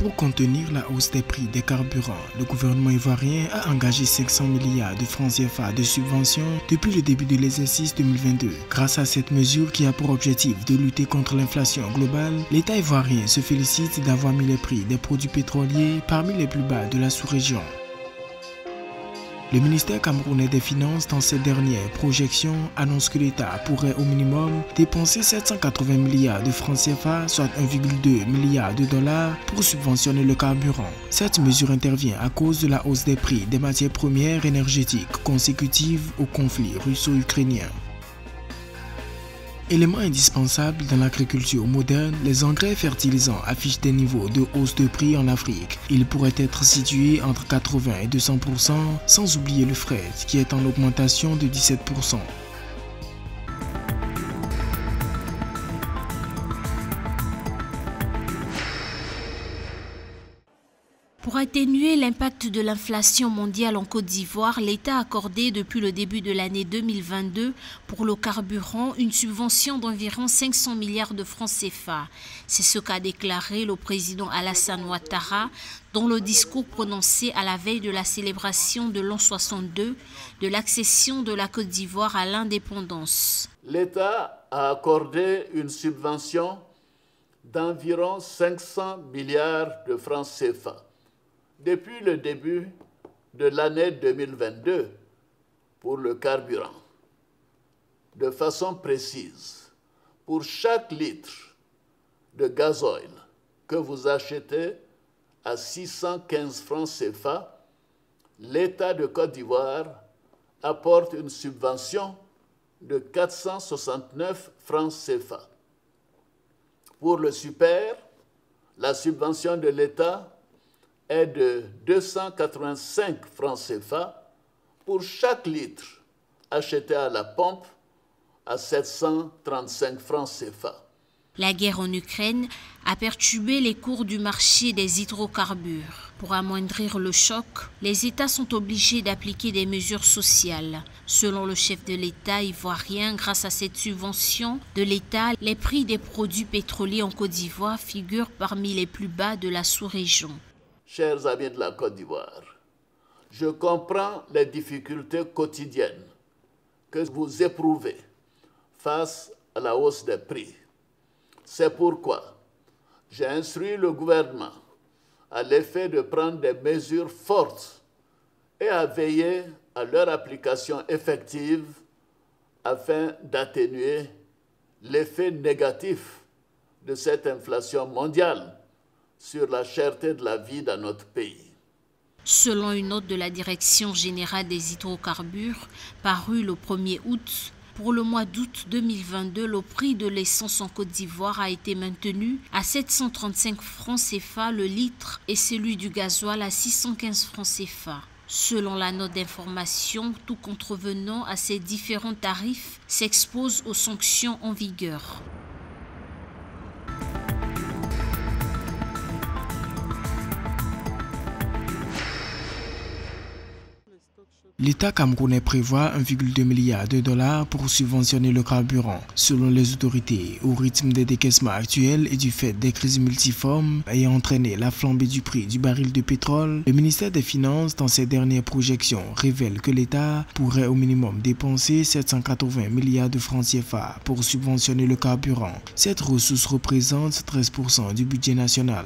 Pour contenir la hausse des prix des carburants, le gouvernement ivoirien a engagé 500 milliards de francs CFA de subventions depuis le début de l'exercice 2022. Grâce à cette mesure qui a pour objectif de lutter contre l'inflation globale, l'État ivoirien se félicite d'avoir mis les prix des produits pétroliers parmi les plus bas de la sous-région. Le ministère camerounais des Finances, dans ses dernières projections, annonce que l'État pourrait au minimum dépenser 780 milliards de francs CFA, soit 1,2 milliard de dollars, pour subventionner le carburant. Cette mesure intervient à cause de la hausse des prix des matières premières énergétiques consécutive au conflit russo-ukrainien. Élément indispensable dans l'agriculture moderne, les engrais fertilisants affichent des niveaux de hausse de prix en Afrique. Ils pourraient être situés entre 80 et 200%, sans oublier le fret qui est en augmentation de 17%. Pour atténuer l'impact de l'inflation mondiale en Côte d'Ivoire, l'État a accordé depuis le début de l'année 2022 pour le carburant une subvention d'environ 500 milliards de francs CFA. C'est ce qu'a déclaré le président Alassane Ouattara dans le discours prononcé à la veille de la célébration de l'an 62 de l'accession de la Côte d'Ivoire à l'indépendance. L'État a accordé une subvention d'environ 500 milliards de francs CFA. Depuis le début de l'année 2022 pour le carburant. De façon précise, pour chaque litre de gasoil que vous achetez à 615 francs CFA, l'État de Côte d'Ivoire apporte une subvention de 469 francs CFA. Pour le super, la subvention de l'État est de 285 francs CFA pour chaque litre acheté à la pompe à 735 francs CFA. La guerre en Ukraine a perturbé les cours du marché des hydrocarbures. Pour amoindrir le choc, les États sont obligés d'appliquer des mesures sociales. Selon le chef de l'État ivoirien, grâce à cette subvention de l'État, les prix des produits pétroliers en Côte d'Ivoire figurent parmi les plus bas de la sous-région. Chers amis de la Côte d'Ivoire, je comprends les difficultés quotidiennes que vous éprouvez face à la hausse des prix. C'est pourquoi j'ai instruit le gouvernement à l'effet de prendre des mesures fortes et à veiller à leur application effective afin d'atténuer l'effet négatif de cette inflation mondiale sur la cherté de la vie dans notre pays. Selon une note de la Direction générale des hydrocarbures parue le 1er août, pour le mois d'août 2022, le prix de l'essence en Côte d'Ivoire a été maintenu à 735 francs CFA le litre et celui du gasoil à 615 francs CFA. Selon la note d'information, tout contrevenant à ces différents tarifs s'expose aux sanctions en vigueur. L'État camerounais prévoit 1,2 milliard de dollars pour subventionner le carburant. Selon les autorités, au rythme des décaissements actuels et du fait des crises multiformes ayant entraîné la flambée du prix du baril de pétrole, le ministère des Finances, dans ses dernières projections, révèle que l'État pourrait au minimum dépenser 780 milliards de francs CFA pour subventionner le carburant. Cette ressource représente 13% du budget national.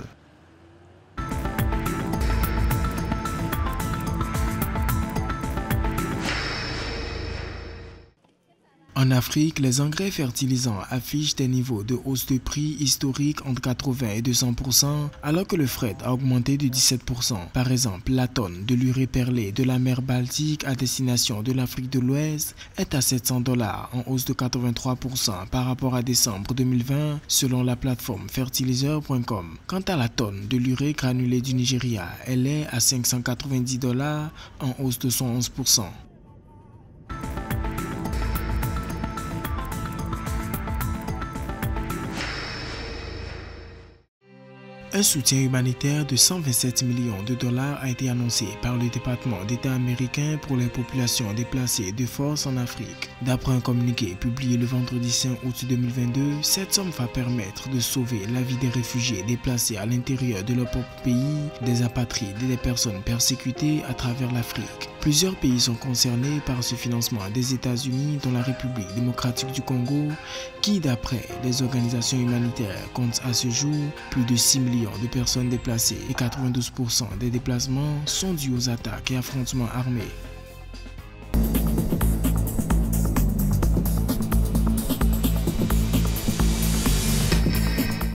En Afrique, les engrais fertilisants affichent des niveaux de hausse de prix historiques entre 80 et 200%, alors que le fret a augmenté de 17%. Par exemple, la tonne de l'urée perlée de la mer Baltique à destination de l'Afrique de l'Ouest est à 700 $, en hausse de 83% par rapport à décembre 2020, selon la plateforme fertiliseur.com. Quant à la tonne de l'urée granulée du Nigeria, elle est à 590 $, en hausse de 111%. Un soutien humanitaire de 127 millions de dollars a été annoncé par le département d'État américain pour les populations déplacées de force en Afrique. D'après un communiqué publié le vendredi 5 août 2022, cette somme va permettre de sauver la vie des réfugiés déplacés à l'intérieur de leur propre pays, des apatrides et des personnes persécutées à travers l'Afrique. Plusieurs pays sont concernés par ce financement des États-Unis, dont la République démocratique du Congo, qui, d'après les organisations humanitaires, compte à ce jour plus de 6 millions de personnes déplacées et 92% des déplacements sont dus aux attaques et affrontements armés.